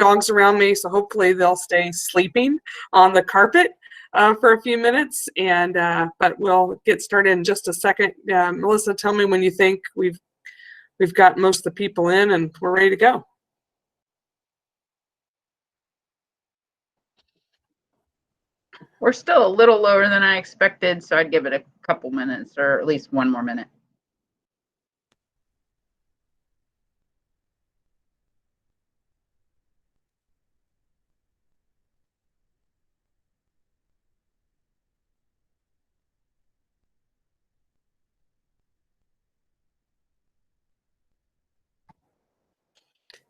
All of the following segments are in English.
dogs around me, so hopefully they'll stay sleeping on the carpet for a few minutes. And but we'll get started in just a second. Melissa, tell me when you think we've got most of the people in and we're ready to go. We're still a little lower than I expected, so I'd give it a couple minutes, or at least one more minute.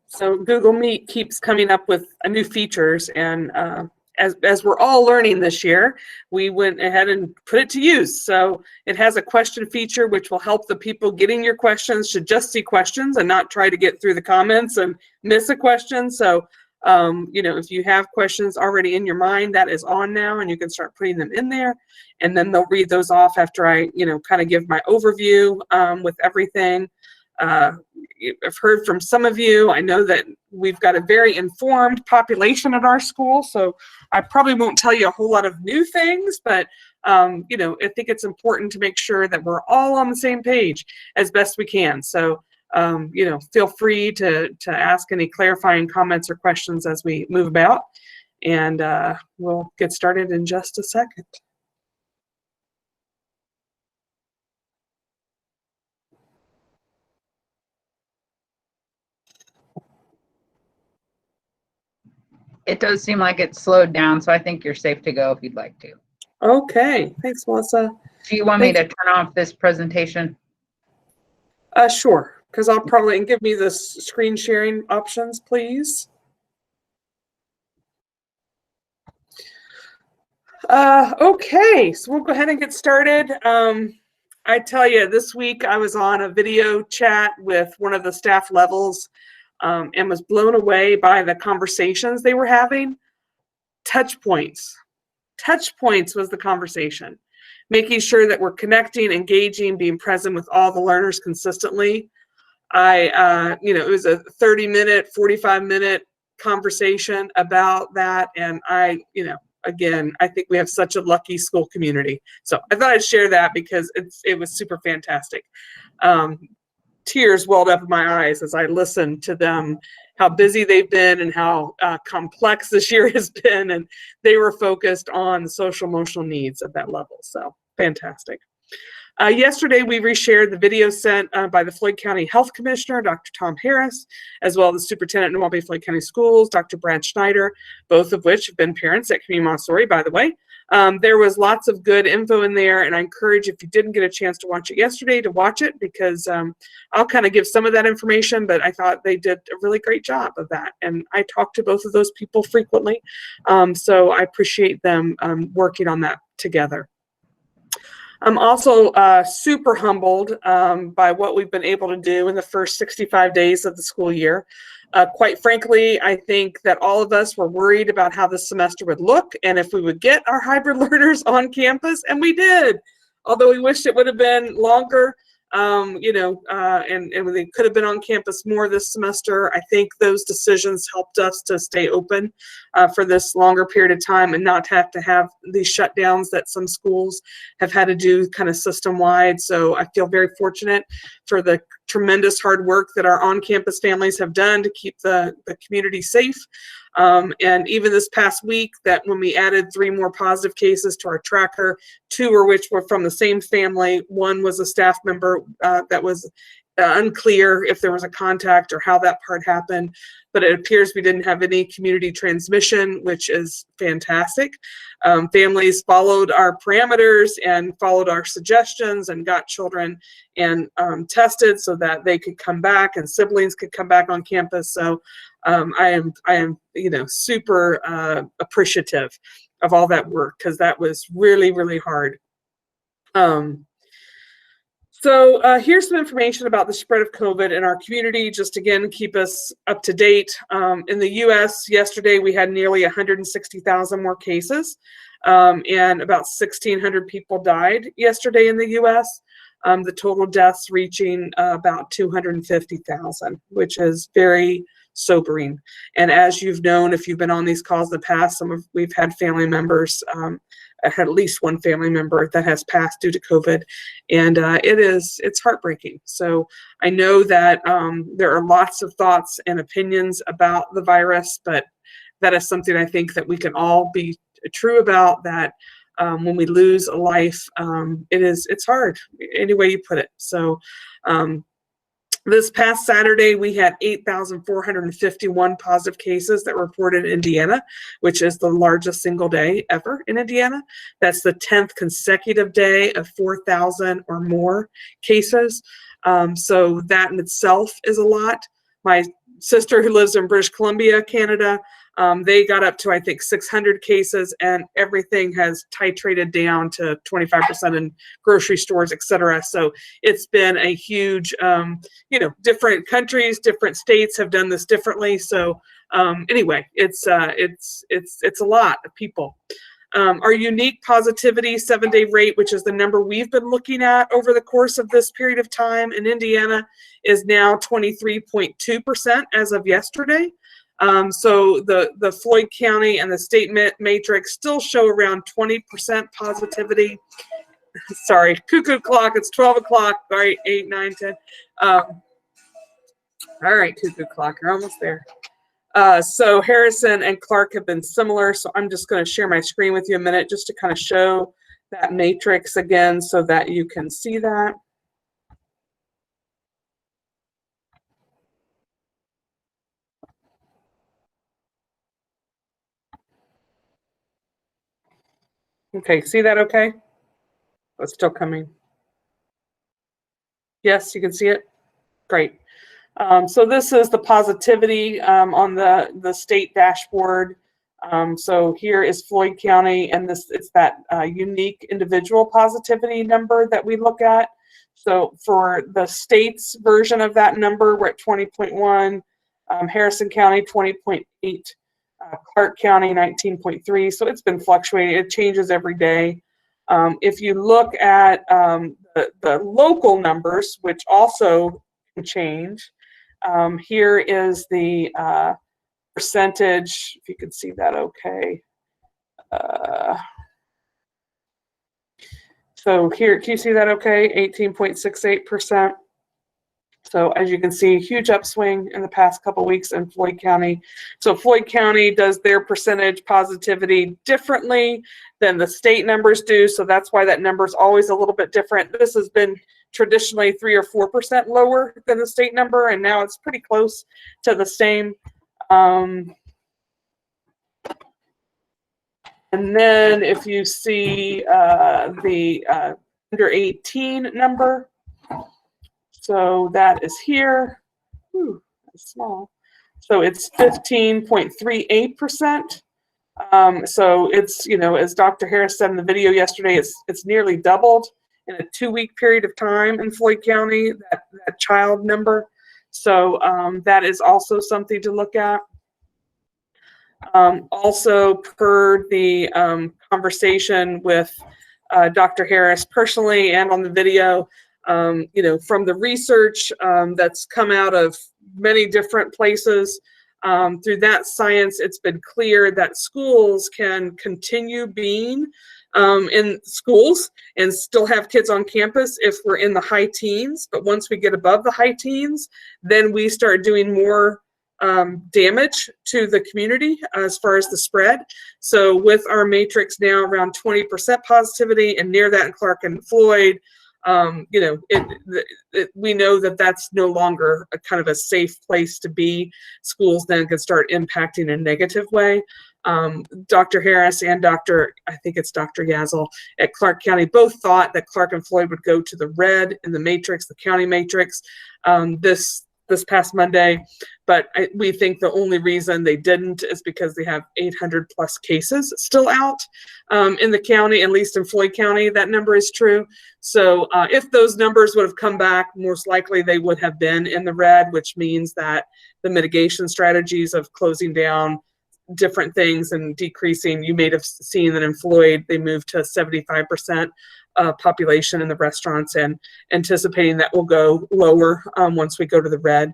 So Google Meet keeps coming up with new features, and as we're all learning this year, we went ahead and put it to use. So it has a question feature, which will help the people getting your questions to just see questions and not try to get through the comments and miss a question. So you know, if you have questions already in your mind, that is on now, and you can start putting them in there, and then they'll read those off after I, you know, kind of give my overview with everything. I've heard from some of you. I know that we've got a very informed population at our school, so I probably won't tell you a whole lot of new things, but you know, I think it's important to make sure that we're all on the same page as best we can. So you know, feel free to ask any clarifying comments or questions as we move about, and we'll get started in just a second. It does seem like it's slowed down, so I think you're safe to go if you'd like to. Okay, thanks, Melissa. Do you want me to turn off this presentation? Sure, because I'll probably, and give me the screen sharing options, please. Okay, so we'll go ahead and get started. I tell you, this week I was on a video chat with one of the staff levels and was blown away by the conversations they were having. Touch points. Touch points was the conversation. Making sure that we're connecting, engaging, being present with all the learners consistently. You know, it was a 30-minute, 45-minute conversation about that, and you know, again, I think we have such a lucky school community. So I thought I'd share that because it was super fantastic. Tears welled up in my eyes as I listened to them, how busy they've been and how complex this year has been, and they were focused on the social emotional needs at that level. So fantastic. Yesterday, we reshared the video sent by the Floyd County Health Commissioner, Dr. Tom Harris, as well as the Superintendent of Milwaukee Floyd County Schools, Dr. Brad Schneider, both of which have been parents at Community Montessori, by the way. There was lots of good info in there, and I encourage, if you didn't get a chance to watch it yesterday, to watch it, because I'll kind of give some of that information, but I thought they did a really great job of that. And I talk to both of those people frequently, so I appreciate them working on that together. I'm also super humbled by what we've been able to do in the first 65 days of the school year. Quite frankly, I think that all of us were worried about how this semester would look and if we would get our hybrid learners on campus, and we did. Although we wished it would have been longer, you know, and they could have been on campus more this semester. I think those decisions helped us to stay open for this longer period of time and not have to have these shutdowns that some schools have had to do kind of system-wide. So I feel very fortunate for the tremendous hard work that our on-campus families have done to keep the community safe. And even this past week, that when we added 3 more positive cases to our tracker, 2 of which were from the same family. 1 was a staff member that was unclear if there was a contact or how that part happened, but it appears we didn't have any community transmission, which is fantastic. Families followed our parameters and followed our suggestions and got children and tested so that they could come back and siblings could come back on campus. So I am, you know, super appreciative of all that work, because that was really, really hard. So here's some information about the spread of COVID in our community, just again, keep us up to date. In the US, yesterday we had nearly 160,000 more cases, and about 1,600 people died yesterday in the US. The total deaths reaching about 250,000, which is very sobering. And as you've known, if you've been on these calls in the past, we've had family members, I had at least one family member that has passed due to COVID, and it's heartbreaking. So I know that there are lots of thoughts and opinions about the virus, but that is something I think that we can all be true about, that when we lose a life, it's hard any way you put it. So this past Saturday, we had 8,451 positive cases that were reported in Indiana, which is the largest single day ever in Indiana. That's the 10th consecutive day of 4,000 or more cases. So that in itself is a lot. My sister, who lives in British Columbia, Canada, they got up to, I think, 600 cases, and everything has titrated down to 25% in grocery stores, et cetera. So it's been a huge, different countries, different states have done this differently. So anyway, it's a lot of people. Our unique positivity 7-day rate, which is the number we've been looking at over the course of this period of time in Indiana, is now 23.2% as of yesterday. So the Floyd County and the state matrix still show around 20% positivity. Sorry, cuckoo clock, it's 12 o'clock. All right, 8, 9, 10. All right, cuckoo clock, you're almost there. So Harrison and Clark have been similar. So I'm just going to share my screen with you a minute just to kind of show that matrix again so that you can see that. Okay, see that okay? Oh, it's still coming. Yes, you can see it? Great. So this is the positivity on the state dashboard. So here is Floyd County, and it's that unique individual positivity number that we look at. So for the state's version of that number, we're at 20.1, Harrison County 20.8, Clark County 19.3. So it's been fluctuating. It changes every day. If you look at the local numbers, which also can change, here is the percentage, if you can see that okay. So here, can you see that okay? 18.68%. So as you can see, huge upswing in the past couple weeks in Floyd County. So Floyd County does their percentage positivity differently than the state numbers do. So that's why that number is always a little bit different. This has been traditionally 3 or 4% lower than the state number, and now it's pretty close to the same. And then if you see the under 18 number, so that is here. Ooh, that's small. So it's 15.38%. So it's, as Dr. Harris said in the video yesterday, it's nearly doubled in a 2-week period of time in Floyd County, that child number. So that is also something to look at. Also, per the conversation with Dr. Harris personally and on the video, from the research that's come out of many different places, through that science, it's been clear that schools can continue being in schools and still have kids on campus if we're in the high teens. But once we get above the high teens, then we start doing more damage to the community as far as the spread. So with our matrix now around 20% positivity and near that in Clark and Floyd, we know that that's no longer a kind of a safe place to be. Schools then can start impacting in a negative way. Dr. Harris and I think it's Dr. Yazel at Clark County both thought that Clark and Floyd would go to the red in the matrix, the county matrix, this past Monday, but we think the only reason they didn't is because they have 800 plus cases still out in the county, at least in Floyd County, that number is true. So if those numbers would have come back, most likely they would have been in the red, which means that the mitigation strategies of closing down different things and decreasing, you may have seen that in Floyd, they moved to 75% population in the restaurants, and anticipating that will go lower once we go to the red.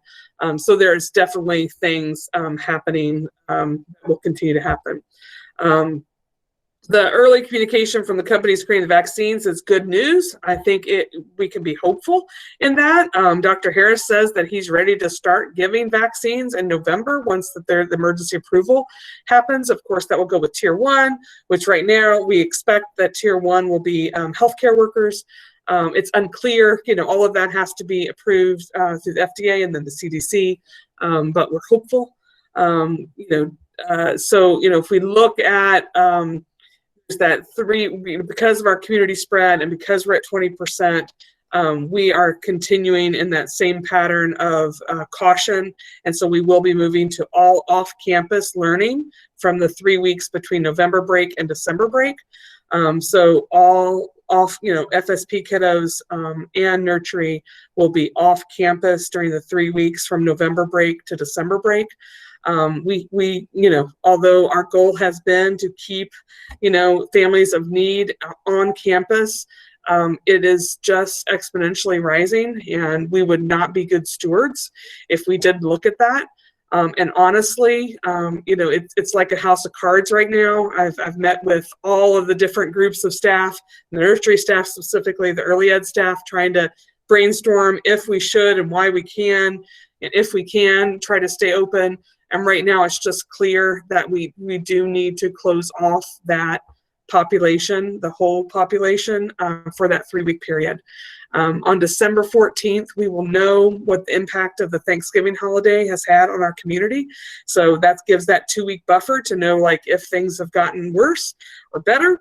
So there's definitely things happening that will continue to happen. The early communication from the companies creating the vaccines is good news. I think we can be hopeful in that. Dr. Harris says that he's ready to start giving vaccines in November once the emergency approval happens. Of course, that will go with Tier 1, which right now we expect that Tier 1 will be healthcare workers. It's unclear, all of that has to be approved through the FDA and then the CDC, but we're hopeful. So, if we look at that because of our community spread and because we're at 20%, we are continuing in that same pattern of caution. And so we will be moving to all off-campus learning from the 3 weeks between November break and December break. So all off, FSP kiddos and nursery will be off campus during the 3 weeks from November break to December break. Although our goal has been to keep, families of need on campus, it is just exponentially rising, and we would not be good stewards if we did look at that. And honestly, it's like a house of cards right now. I've met with all of the different groups of staff, the nursery staff specifically, the early ed staff, trying to brainstorm if we should and why we can, and if we can, try to stay open. And right now, it's just clear that we do need to close off that population, the whole population, for that 3 week period. On December 14th, we will know what the impact of the Thanksgiving holiday has had on our community. So that gives that 2 week buffer to know if things have gotten worse or better.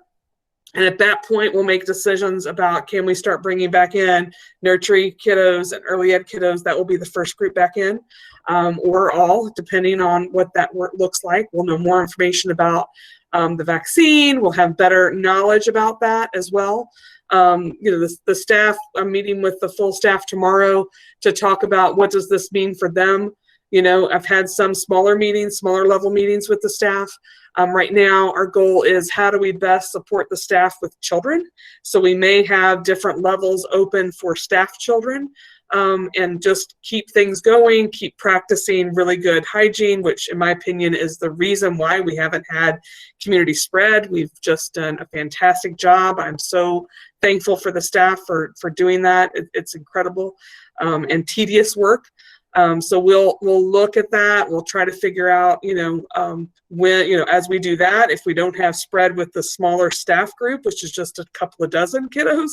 And at that point, we'll make decisions about, can we start bringing back in nursery kiddos and early ed kiddos? That will be the first group back in, or all, depending on what that work looks like. We'll know more information about the vaccine. We'll have better knowledge about that as well. The staff, I'm meeting with the full staff tomorrow to talk about what does this mean for them. I've had some smaller level meetings with the staff. Right now, our goal is how do we best support the staff with children? So we may have different levels open for staff children, and just keep things going, keep practicing really good hygiene, which in my opinion is the reason why we haven't had community spread. We've just done a fantastic job. I'm so thankful for the staff for doing that. It's incredible and tedious work. So we'll look at that. We'll try to figure out, when, as we do that, if we don't have spread with the smaller staff group, which is just a couple of dozen kiddos,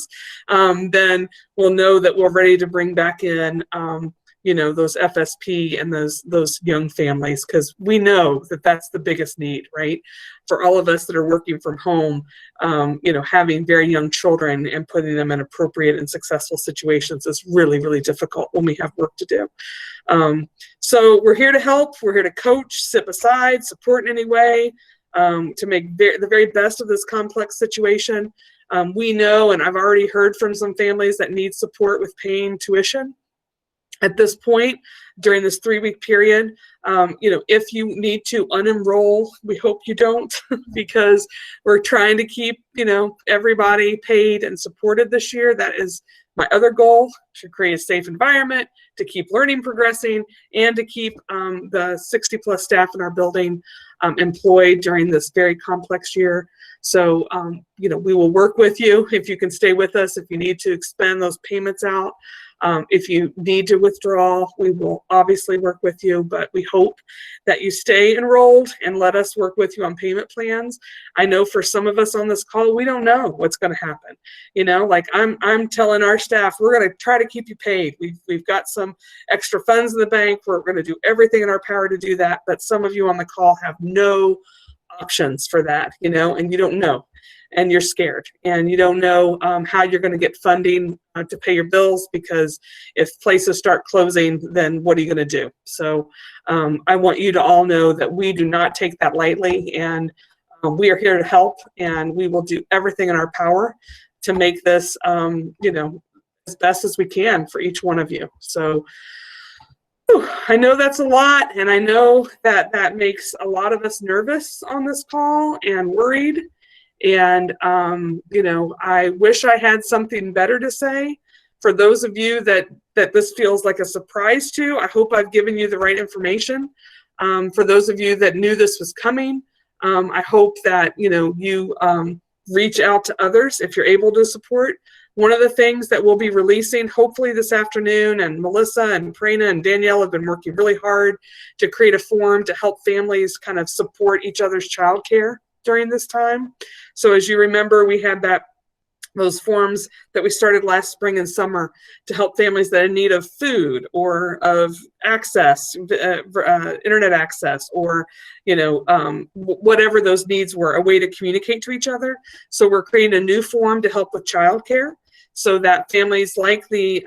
then we'll know that we're ready to bring back in, those FSP and those young families, because we know that that's the biggest need, right? For all of us that are working from home, having very young children and putting them in appropriate and successful situations is really, really difficult when we have work to do. So we're here to help. We're here to coach, sit beside, support in any way, to make the very best of this complex situation. We know, and I've already heard from some families that need support with paying tuition. At this point, during this 3 week period, if you need to unenroll, we hope you don't, because we're trying to keep, everybody paid and supported this year. That is my other goal, to create a safe environment, to keep learning progressing, and to keep the 60 plus staff in our building employed during this very complex year. So, we will work with you if you can stay with us, if you need to expend those payments out. If you need to withdraw, we will obviously work with you, but we hope that you stay enrolled and let us work with you on payment plans. I know for some of us on this call, we don't know what's going to happen. I'm telling our staff, we're going to try to keep you paid. We've got some extra funds in the bank. We're going to do everything in our power to do that. But some of you on the call have no options for that, and you don't know. And you're scared, and you don't know how you're going to get funding to pay your bills, because if places start closing, then what are you going to do? So I want you to all know that we do not take that lightly, and we are here to help, and we will do everything in our power to make this, as best as we can for each one of you. So I know that's a lot, and I know that makes a lot of us nervous on this call and worried. And, you know, I wish I had something better to say. For those of you that this feels like a surprise to, I hope I've given you the right information. For those of you that knew this was coming, I hope that, you know, you reach out to others if you're able to support. One of the things that we'll be releasing hopefully this afternoon, and Melissa and Prerna and Danielle have been working really hard to create a forum to help families kind of support each other's childcare during this time. So as you remember, we had those forums that we started last spring and summer to help families that are in need of food or of access, internet access, or, you know, whatever those needs were, a way to communicate to each other. So we're creating a new forum to help with childcare, so that families like the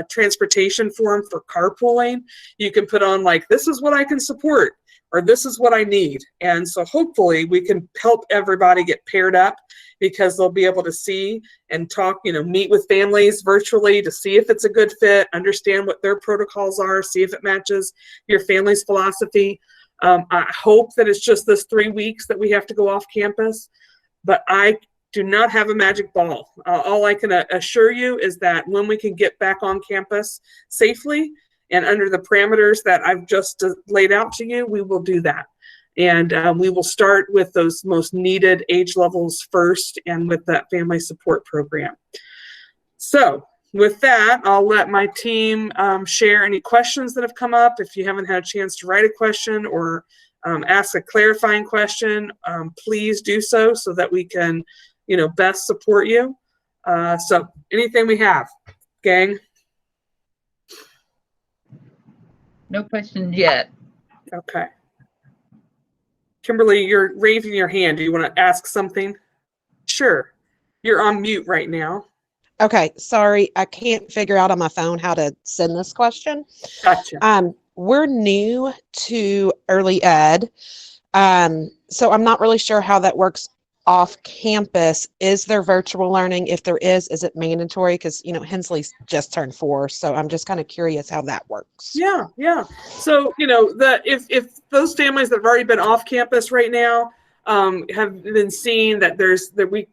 transportation forum for carpooling, you can put on like, this is what I can support, or this is what I need. And so hopefully we can help everybody get paired up, because they'll be able to see and talk, you know, meet with families virtually to see if it's a good fit, understand what their protocols are, see if it matches your family's philosophy. I hope that it's just this 3 weeks that we have to go off campus, but I do not have a magic ball. All I can assure you is that when we can get back on campus safely and under the parameters that I've just laid out to you, we will do that. And we will start with those most needed age levels first, and with that family support program. So with that, I'll let my team share any questions that have come up. If you haven't had a chance to write a question or ask a clarifying question, please do so that we can, you know, best support you. So anything we have, gang? No questions yet. Okay. Kimberly, you're raising your hand. Do you want to ask something? Sure. You're on mute right now. Okay, sorry, I can't figure out on my phone how to send this question. Gotcha. We're new to early ed, so I'm not really sure how that works off campus. Is there virtual learning? If there is it mandatory? Because, you know, Hensley's just turned 4, so I'm just kind of curious how that works. Yeah. So, you know, if those families that have already been off campus right now have been seeing that we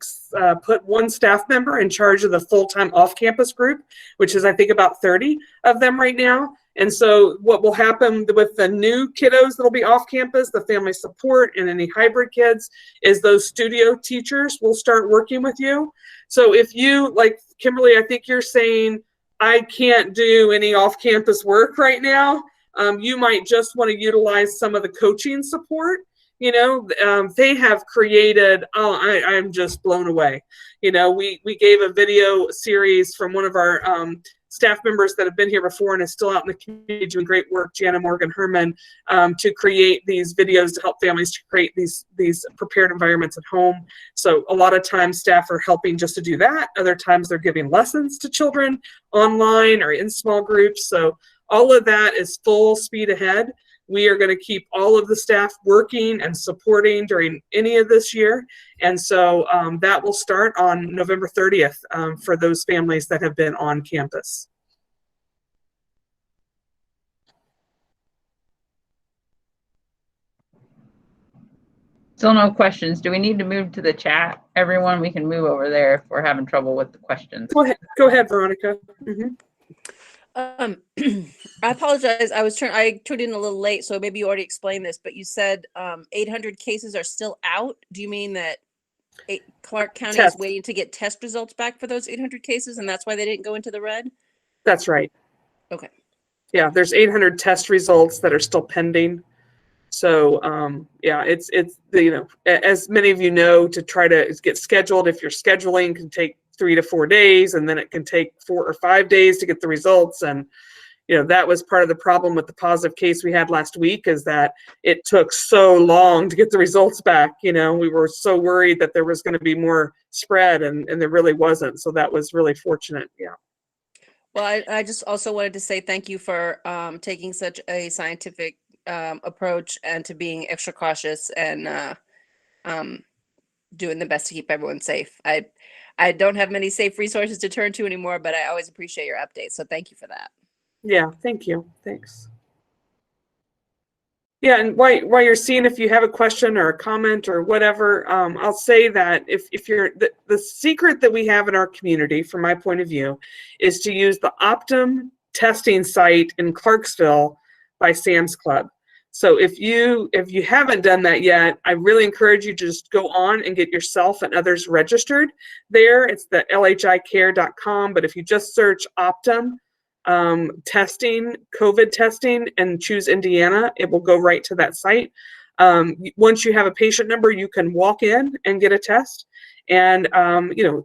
put one staff member in charge of the full-time off-campus group, which is I think about 30 of them right now. And so what will happen with the new kiddos that'll be off campus, the family support and any hybrid kids, is those studio teachers will start working with you. So if you, like Kimberly, I think you're saying, I can't do any off-campus work right now, you might just want to utilize some of the coaching support. You know, they have created, I'm just blown away. You know, we gave a video series from one of our staff members that have been here before and is still out in the community doing great work, Jana Morgan Herman, to create these videos to help families to create these prepared environments at home. So a lot of times staff are helping just to do that. Other times they're giving lessons to children online or in small groups. So all of that is full speed ahead. We are going to keep all of the staff working and supporting during any of this year. And so that will start on November 30th for those families that have been on campus. Still no questions. Do we need to move to the chat? Everyone, we can move over there if we're having trouble with the questions. Go ahead, Veronica. Mm-hmm. I apologize. I tuned in a little late, so maybe you already explained this, but you said 800 cases are still out. Do you mean that Clark County is waiting to get test results back for those 800 cases, and that's why they didn't go into the red? That's right. Okay. Yeah, there's 800 test results that are still pending. So yeah, it's you know, as many of you know, to try to get scheduled, if you're scheduling, can take 3 to 4 days, and then it can take 4 or 5 days to get the results. And you know, that was part of the problem with the positive case we had last week, is that it took so long to get the results back. You know, we were so worried that there was going to be more spread, and there really wasn't. So that was really fortunate. Yeah. Well, I just also wanted to say thank you for taking such a scientific approach, and to being extra cautious and doing the best to keep everyone safe. I don't have many safe resources to turn to anymore, but I always appreciate your updates. So thank you for that. Yeah, thank you. Thanks. Yeah, and while you're seeing if you have a question or a comment or whatever, I'll say that if you're the secret that we have in our community, from my point of view, is to use the Optum testing site in Clarksville by Sam's Club. So if you haven't done that yet, I really encourage you to just go on and get yourself and others registered there. It's the lhicare.com, but if you just search Optum testing, COVID testing, and choose Indiana, it will go right to that site. Once you have a patient number, you can walk in and get a test. And,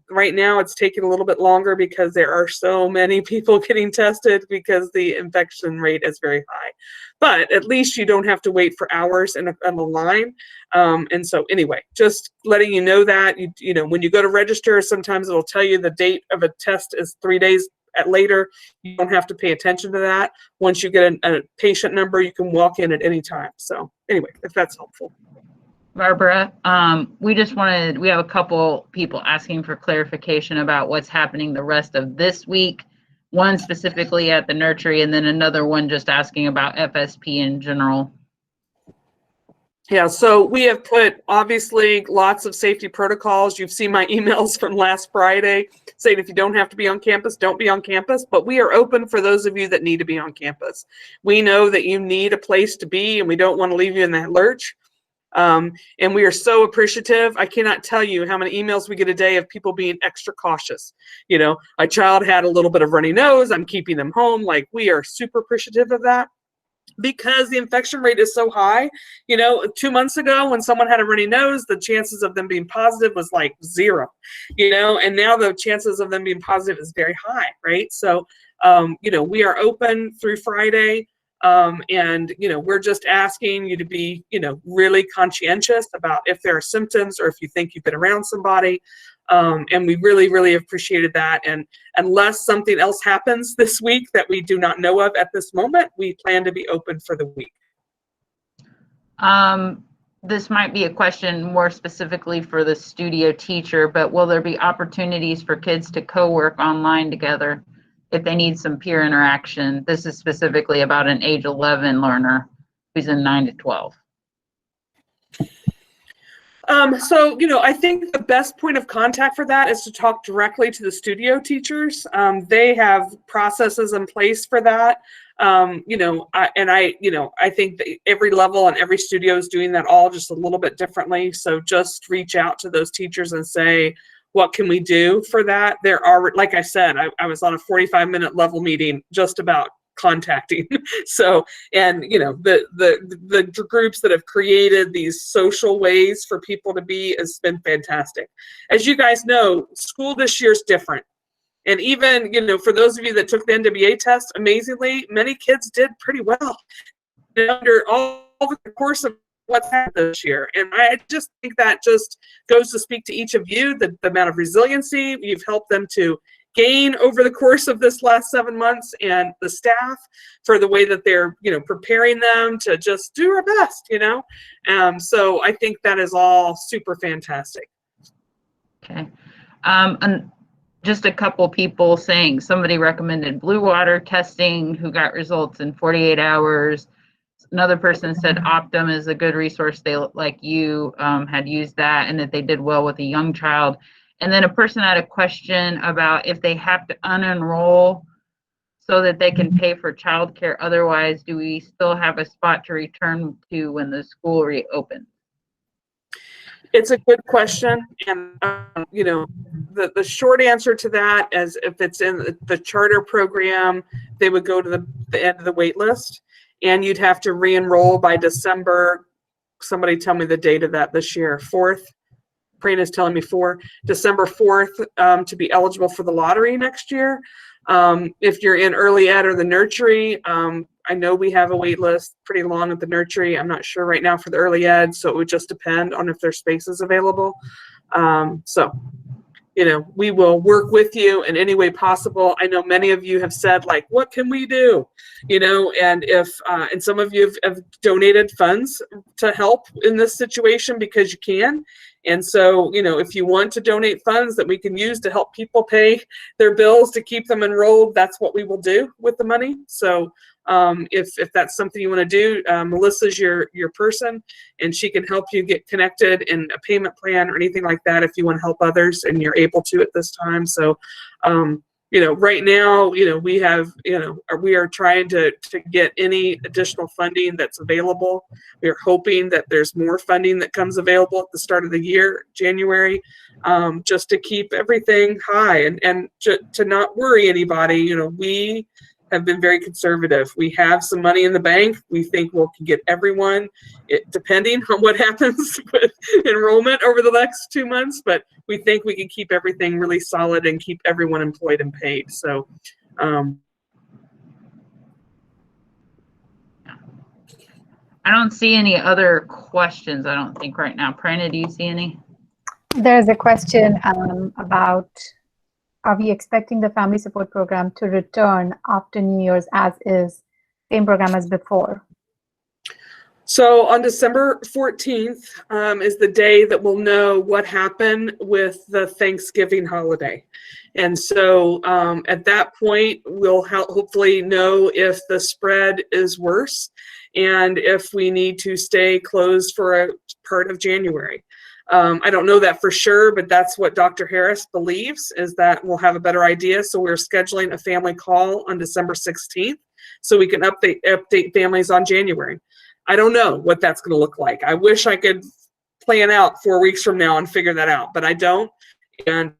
right now it's taking a little bit longer because there are so many people getting tested because the infection rate is very high. But at least you don't have to wait for hours in a line. And so anyway, just letting you know that, when you go to register, sometimes it'll tell you the date of a test is 3 days later. You don't have to pay attention to that. Once you get a patient number, you can walk in at any time. So anyway, if that's helpful. Barbara, we have a couple people asking for clarification about what's happening the rest of this week. One specifically at the nursery, and then another one just asking about FSP in general. Yeah, so we have put obviously lots of safety protocols. You've seen my emails from last Friday saying if you don't have to be on campus, don't be on campus. But we are open for those of you that need to be on campus. We know that you need a place to be, and we don't want to leave you in that lurch. And we are so appreciative. I cannot tell you how many emails we get a day of people being extra cautious. A child had a little bit of runny nose. I'm keeping them home. Like, we are super appreciative of that, because the infection rate is so high. 2 months ago when someone had a runny nose, the chances of them being positive was like 0, and now the chances of them being positive is very high, right? So, we are open through Friday. And we're just asking you to be, really conscientious about if there are symptoms or if you think you've been around somebody. And we really, really appreciated that. And unless something else happens this week that we do not know of at this moment, we plan to be open for the week. This might be a question more specifically for the studio teacher, but will there be opportunities for kids to co-work online together if they need some peer interaction? This is specifically about an age 11 learner who's in 9 to 12. So, I think the best point of contact for that is to talk directly to the studio teachers. They have processes in place for that. I think that every level and every studio is doing that all just a little bit differently. So just reach out to those teachers and say, what can we do for that? There are, like I said, I was on a 45-minute level meeting just about contacting. So, and the groups that have created these social ways for people to be has been fantastic. As you guys know, school this year is different. And even, for those of you that took the NWA test, amazingly, many kids did pretty well under all the course of what's happened this year. And I just think that just goes to speak to each of you, the amount of resiliency you've helped them to gain over the course of this last 7 months, and the staff for the way that they're, preparing them to just do our best, So I think that is all super fantastic. Okay. And just a couple people saying somebody recommended blue water testing who got results in 48 hours. Another person said Optum is a good resource. They, like you, had used that and that they did well with a young child. And then a person had a question about if they have to unenroll so that they can pay for childcare. Otherwise, do we still have a spot to return to when the school reopens? It's a good question. And, the short answer to that is if it's in the charter program, they would go to the end of the wait list, and you'd have to re-enroll by December. Somebody tell me the date of that this year. 4th. Prina is telling me December 4th to be eligible for the lottery next year. If you're in early ed or the nursery, I know we have a wait list pretty long at the nursery. I'm not sure right now for the early ed, so it would just depend on if there's spaces available. We will work with you in any way possible. I know many of you have said, like, what can we do? And if, and some of you have donated funds to help in this situation because you can. And so, if you want to donate funds that we can use to help people pay their bills to keep them enrolled, that's what we will do with the money. So If that's something you want to do, Melissa's your person, and she can help you get connected in a payment plan or anything like that if you want to help others and you're able to at this time. So, right now, we are trying to get any additional funding that's available. We are hoping that there's more funding that comes available at the start of the year, January, just to keep everything high and to not worry anybody. We have been very conservative. We have some money in the bank. We think we can get everyone, depending on what happens with enrollment over the next 2 months, but we think we can keep everything really solid and keep everyone employed and paid. So, I don't see any other questions, I don't think right now. Prana, do you see any? There's a question about, are we expecting the family support program to return after New Year's as is, same program as before? So on December 14th is the day that we'll know what happened with the Thanksgiving holiday. And so at that point, we'll hopefully know if the spread is worse and if we need to stay closed for a part of January. I don't know that for sure, but that's what Dr. Harris believes, is that we'll have a better idea. So we're scheduling a family call on December 16th so we can update families on January. I don't know what that's going to look like. I wish I could plan out 4 weeks from now and figure that out, but I don't. And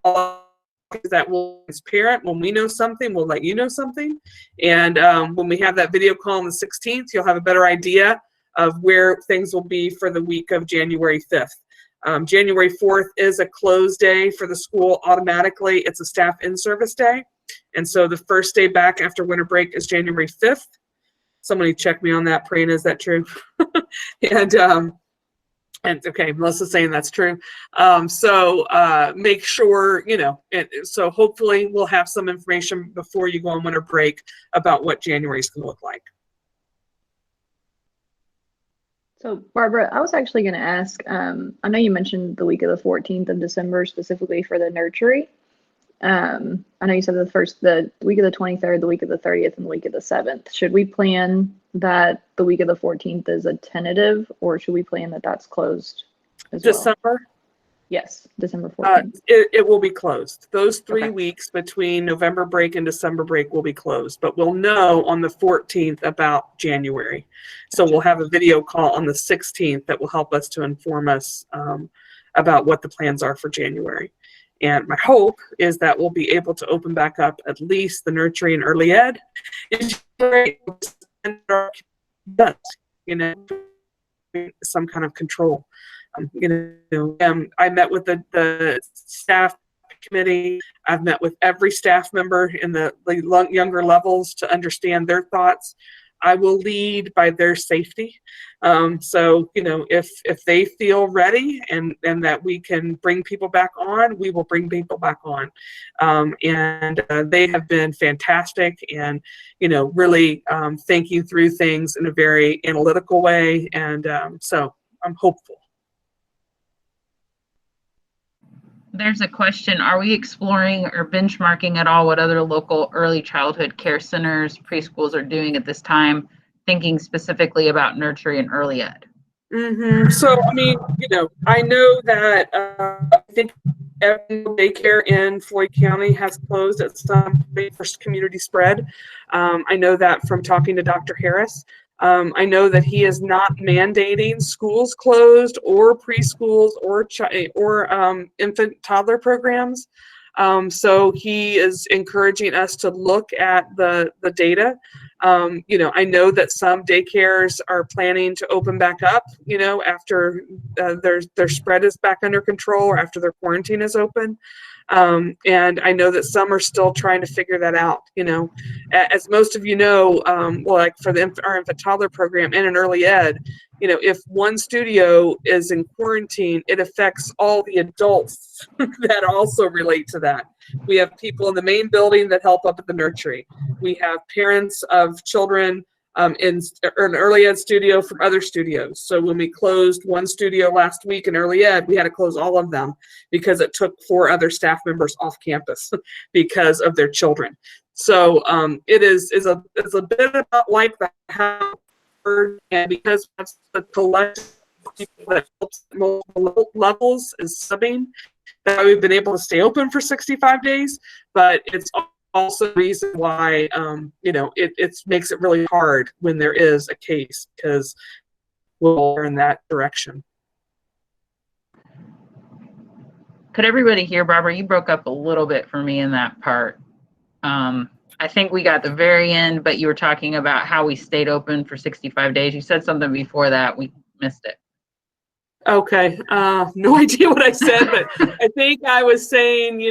all that will be transparent. When we know something, we'll let you know something. And when we have that video call on the 16th, you'll have a better idea of where things will be for the week of January 5th. January 4th is a closed day for the school automatically. It's a staff in-service day. And so the first day back after winter break is January 5th. Somebody check me on that, Prana, is that true? And okay, Melissa's saying that's true. So make sure, so hopefully we'll have some information before you go on winter break about what January is going to look like. So Barbara, I was actually going to ask, I know you mentioned the week of the 14th of December specifically for the nursery. I know you said the week of the 23rd, the week of the 30th, and the week of the 7th. Should we plan that the week of the 14th is a tentative, or should we plan that that's closed as well? December? Yes, December 14th. It will be closed. Those 3 Okay. weeks between November break and December break will be closed, but we'll know on the 14th about January. So we'll have a video call on the 16th that will help us to inform us about what the plans are for January. And my hope is that we'll be able to open back up at least the nursery and early ed in January, some kind of control. I met with the staff committee. I've met with every staff member in the younger levels to understand their thoughts. I will lead by their safety. So, if they feel ready and that we can bring people back on, we will bring people back on. And they have been fantastic and, really thinking through things in a very analytical way. And so I'm hopeful. There's a question, are we exploring or benchmarking at all what other local early childhood care centers, preschools are doing at this time, thinking specifically about nursery and early ed? So, I know that I think every daycare in Floyd County has closed at some point for community spread. I know that from talking to Dr. Harris. I know that he is not mandating schools closed or preschools or infant toddler programs. So he is encouraging us to look at the data. I know that some daycares are planning to open back up, after their spread is back under control or after their quarantine is open. And I know that some are still trying to figure that out. As most of you know, like for our infant toddler program and in early ed, if one studio is in quarantine, it affects all the adults that also relate to that. We have people in the main building that help up at the nursery. We have parents of children in an early ed studio from other studios. So when we closed one studio last week in early ed, we had to close all of them because it took 4 other staff members off campus because of their children. So it is a bit about like the how, and because that's the collective people that helps at multiple levels is subbing, that we've been able to stay open for 65 days. But it's also the reason why it makes it really hard when there is a case, because we'll in that direction. Could everybody hear, Barbara? You broke up a little bit for me in that part. I think we got the very end, but you were talking about how we stayed open for 65 days. You said something before that. We missed it. Okay. No idea what I said, but I think I was saying,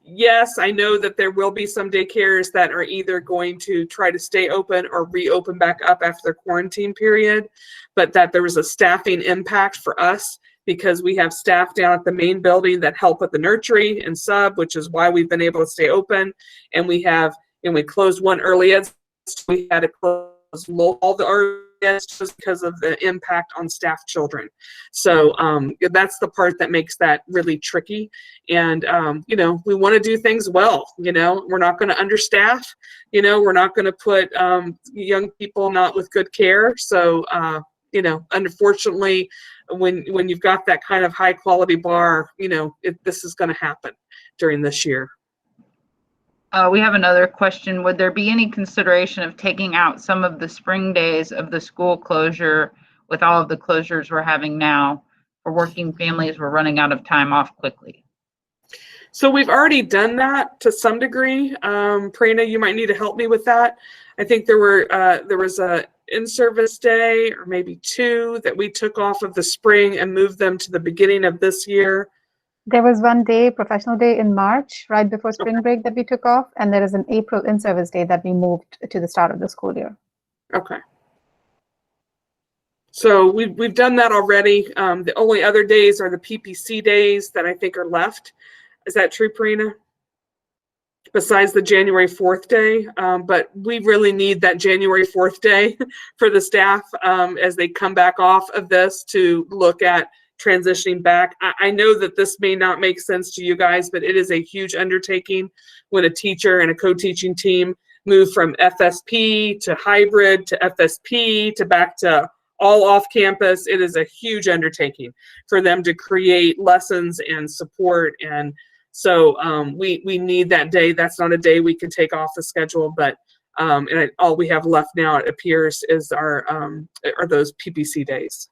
yes, I know that there will be some daycares that are either going to try to stay open or reopen back up after their quarantine period, but that there was a staffing impact for us because we have staff down at the main building that help with the nursery and sub, which is why we've been able to stay open. And we closed one early ed. We had to close all the early ed just because of the impact on staff children. So that's the part that makes that really tricky. And, we want to do things well. We're not going to understaff. We're not going to put young people not with good care. So, unfortunately, when you've got that kind of high quality bar, this is going to happen during this year. We have another question. Would there be any consideration of taking out some of the spring days of the school closure with all of the closures we're having now? For working families, we're running out of time off quickly. So we've already done that to some degree. Prerna, you might need to help me with that. I think there was a in-service day or maybe two that we took off of the spring and moved them to the beginning of this year. There was one day, professional day in March, right before spring break that we took off, and there is an April in-service day that we moved to the start of the school year. Okay. So we've done that already. The only other days are the PPC days that I think are left. Is that true, Prerna? Besides the January 4th day, but we really need that January 4th day for the staff as they come back off of this to look at transitioning back. I know that this may not make sense to you guys, but it is a huge undertaking when a teacher and a co-teaching team move from FSP to hybrid to FSP to back to all off campus. It is a huge undertaking for them to create lessons and support. And so we need that day. That's not a day we can take off the schedule, but all we have left now, it appears, is are those PPC days.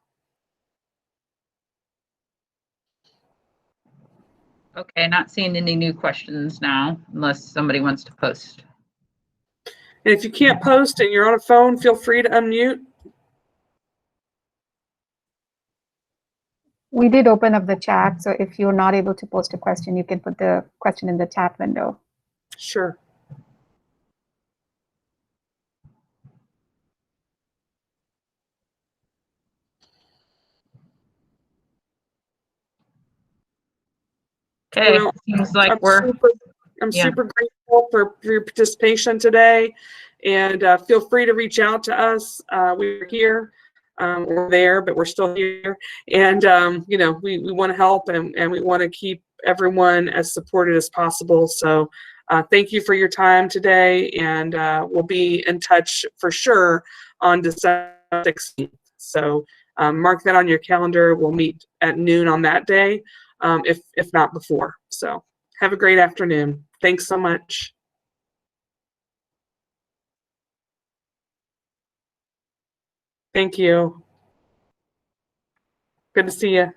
Okay, not seeing any new questions now, unless somebody wants to post. And if you can't post and you're on a phone, feel free to unmute. We did open up the chat, so if you're not able to post a question, you can put the question in the chat window. Sure. Okay, Well, seems like I'm super grateful for your participation today, and feel free to reach out to us. We're here, we're there, but we're still here, and we want to help, and we want to keep everyone as supported as possible. So thank you for your time today, and we'll be in touch for sure on December 16th. So mark that on your calendar. We'll meet at noon on that day. If not before. So have a great afternoon. Thanks so much. Thank you. Good to see you.